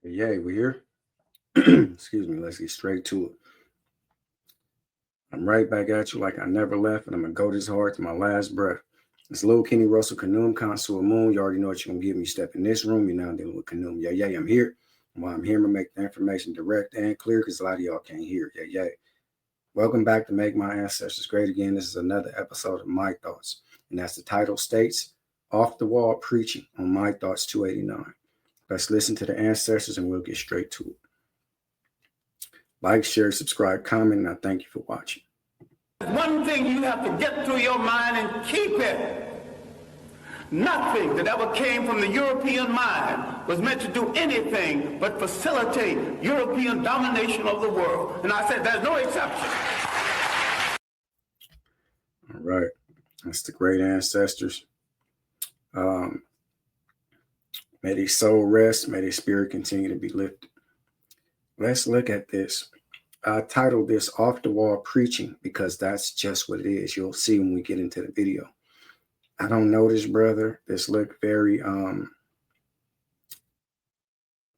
Yay, we're here. Excuse me. Let's get straight to it. I'm right back at you like I never left, and I'm gonna go this hard to my last breath. It's Lil Kenny Russell Kanum, Consul Moon. You already know what you're gonna give me. Step in this room, you're now dealing with Kanum. Yeah, I'm here. And while I'm here, I'm gonna make the information direct and clear because a lot of y'all can't hear. Yeah. Welcome back to Make My Ancestors Great Again. This is another episode of My Thoughts, and as the title states, off the wall preaching on My Thoughts 289. Let's listen to the ancestors and we'll get straight to it. Like, share, subscribe, comment, and I thank you for watching. One thing you have to get through your mind and keep it. Nothing that ever came from the European mind was meant to do anything but facilitate European domination of the world. And I said there's no exception. All right. That's the great ancestors. May their soul rest. May their spirit continue to be lifted. Let's look at this. I titled this Off the Wall Preaching because that's just what it is. You'll see when we get into the video. I don't know this brother. This looked very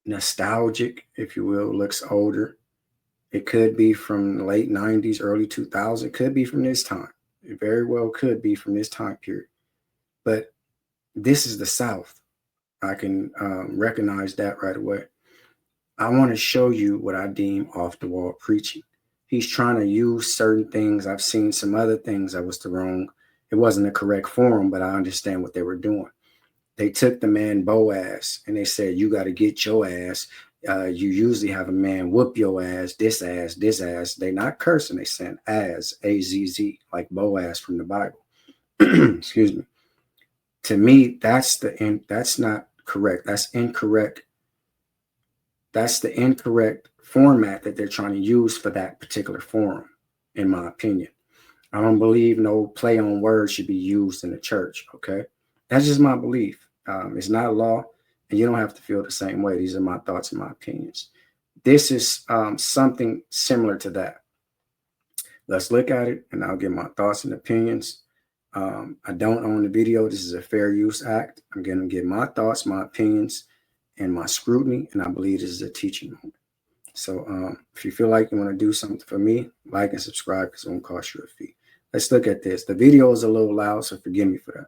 nostalgic, if you will. Looks older. It could be from the late 90s, early 2000s. It could be from this time. It very well could be from this time period. But this is the South. I can recognize that right away. I want to show you what I deem off the wall preaching. He's trying to use certain things. I've seen some other things that was the wrong. It wasn't a correct form, but I understand what they were doing. They took the man Boaz and they said, you got to get your ass. You usually have a man whoop your ass, this ass, this ass. They not cursing. They saying as, A-Z-Z, like Boaz from the Bible. Excuse me. To me, that's not correct. That's incorrect. That's the incorrect format that they're trying to use for that particular forum, in my opinion. I don't believe no play on words should be used in the church, okay? That's just my belief. It's not a law, and you don't have to feel the same way. These are my thoughts and my opinions. This is something similar to that. Let's look at it, and I'll give my thoughts and opinions. I don't own the video. This is a fair use act. I'm going to give my thoughts, my opinions, and my scrutiny, and I believe this is a teaching moment. So if you feel like you want to do something for me, like and subscribe because it won't cost you a fee. Let's look at this. The video is a little loud, so forgive me for that.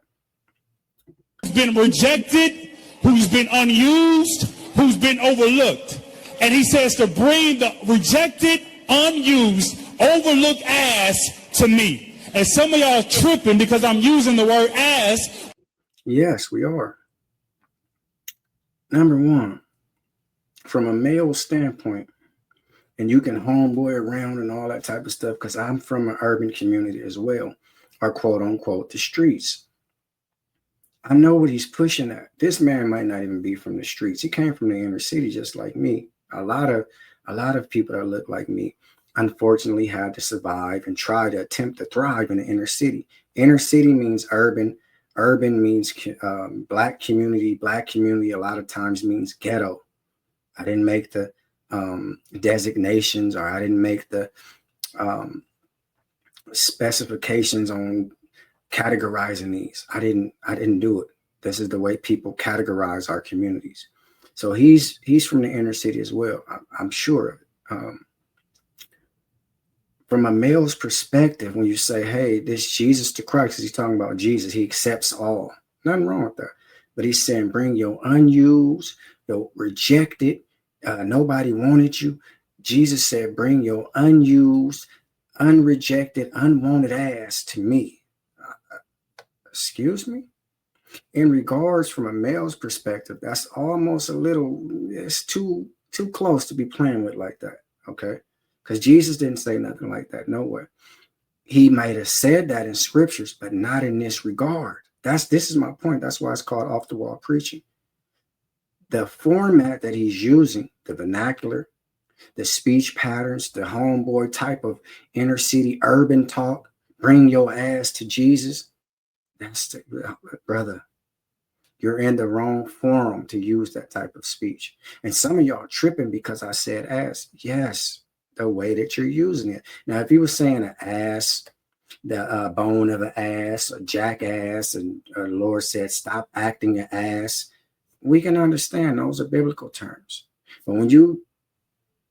Who's been rejected, who's been unused, who's been overlooked. And he says to bring the rejected, unused, overlooked ass to me. And some of y'all tripping because I'm using the word ass. Yes, we are. Number one, from a male standpoint, and you can homeboy around and all that type of stuff, because I'm from an urban community as well, or quote unquote, the streets. I know what he's pushing at. This man might not even be from the streets. He came from the inner city just like me. A lot of people that look like me, unfortunately, had to survive and try to attempt to thrive in the inner city. Inner city means urban. Urban means black community. Black community a lot of times means ghetto. I didn't make the designations, or I didn't make the specifications on categorizing these. I didn't do it. This is the way people categorize our communities. So he's from the inner city as well. I'm sure of it. From a male's perspective, when you say, hey, this Jesus to Christ, he's talking about Jesus, he accepts all. Nothing wrong with that. But he's saying, bring your unused, your rejected, nobody wanted you. Jesus said, bring your unused, unrejected, unwanted ass to me. Excuse me? In regards from a male's perspective, that's almost a little, it's too close to be playing with like that, okay? Because Jesus didn't say nothing like that nowhere. He might have said that in scriptures, but not in this regard. This is my point. That's why it's called off the wall preaching. The format that he's using, the vernacular, the speech patterns, the homeboy type of inner city urban talk, bring your ass to Jesus. That's the brother. You're in the wrong forum to use that type of speech. And some of y'all tripping because I said ass. Yes, the way that you're using it. Now, if you were saying an ass, the bone of an ass, a jackass, and the Lord said, stop acting an ass, we can understand those are biblical terms. But when you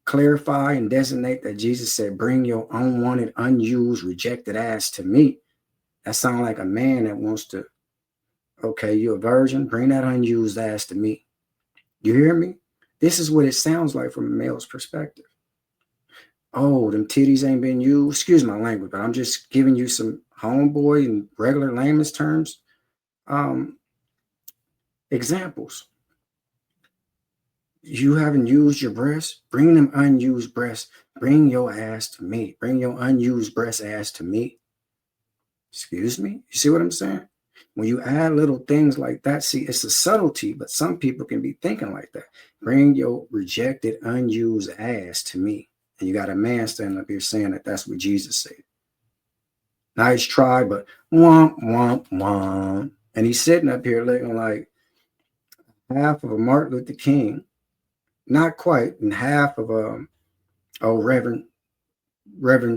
clarify and designate that Jesus said, bring your unwanted, unused, rejected ass to me, that sounds like a man that wants to, okay, you a virgin, bring that unused ass to me. You hear me? This is what it sounds like from a male's perspective. Oh, them titties ain't been used. Excuse my language, but I'm just giving you some homeboy and regular layman's terms examples. You haven't used your breasts? Bring them unused breasts. Bring your ass to me. Bring your unused breast ass to me. Excuse me? You see what I'm saying? When you add little things like that, see, it's a subtlety, but some people can be thinking like that. Bring your rejected, unused ass to me. And you got a man standing up here saying that that's what Jesus said. Nice try, but womp, womp, womp. And he's sitting up here looking like half of a Martin Luther King. Not quite, and half of Reverend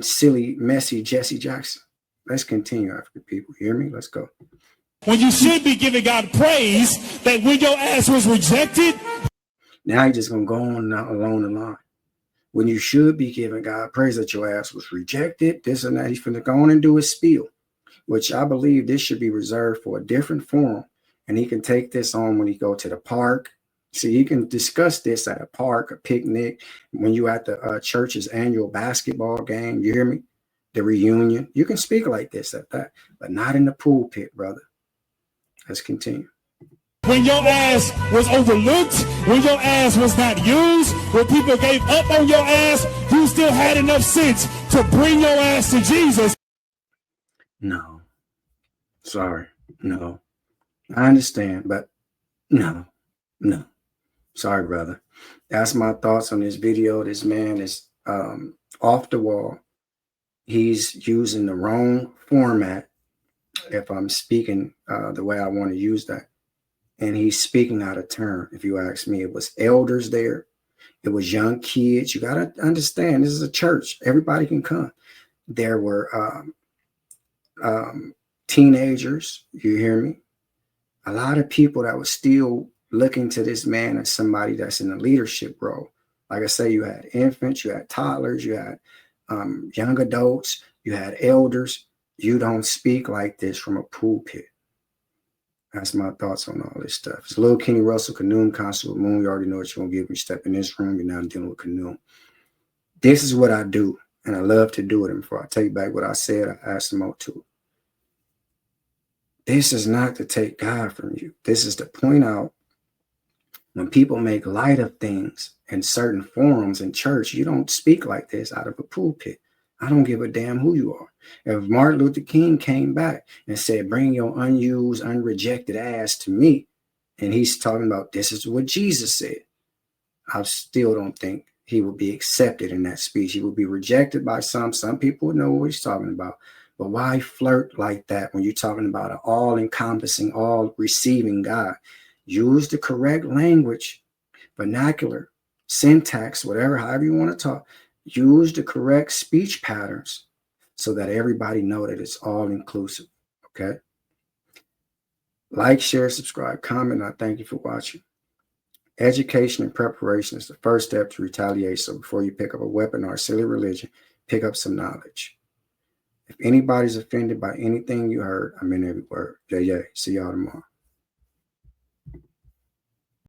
silly, messy Jesse Jackson. Let's continue, African people. Hear me? Let's go. When you should be giving God praise that when your ass was rejected. Now you're just going to go on along the line. When you should be giving God praise that your ass was rejected, this and that, he's going to go on and do his spiel, which I believe this should be reserved for a different forum. And he can take this on when he go to the park. See, you can discuss this at a park, a picnic, when you at the church's annual basketball game. You hear me? The reunion. You can speak like this at that, but not in the pulpit, brother. Let's continue. When your ass was overlooked, when your ass was not used, when people gave up on your ass, you still had enough sense to bring your ass to Jesus. No. Sorry. No. I understand, but no. Sorry, brother. That's my thoughts on this video. This man is off the wall. He's using the wrong format, if I'm speaking the way I want to use that. And he's speaking out of turn. If you ask me, it was elders there. It was young kids. You got to understand, this is a church. Everybody can come. There were teenagers. You hear me? A lot of people that were still looking to this man as somebody that's in a leadership role. Like I say, you had infants, you had toddlers, you had young adults, you had elders. You don't speak like this from a pulpit. That's my thoughts on all this stuff. It's Lil Kenny Russell, Kanoom, Constable Moon. You already know what you're going to get when you step in this room. You're now dealing with Kanoom. This is what I do, and I love to do it. And before I take back what I said, I asked them out to it. This is not to take God from you. This is to point out when people make light of things in certain forums in church, you don't speak like this out of a pulpit. I don't give a damn who you are. If Martin Luther King came back and said, bring your unused, unrejected ass to me, and he's talking about this is what Jesus said, I still don't think he would be accepted in that speech. He would be rejected by some. Some people know what he's talking about. But why flirt like that when you're talking about an all-encompassing, all-receiving God? Use the correct language, vernacular, syntax, whatever, however you want to talk. Use the correct speech patterns so that everybody know that it's all-inclusive, okay? Like, share, subscribe, comment. I thank you for watching. Education and preparation is the first step to retaliate. So before you pick up a weapon or a silly religion, pick up some knowledge. If anybody's offended by anything you heard, I mean every word. Yeah. See y'all tomorrow.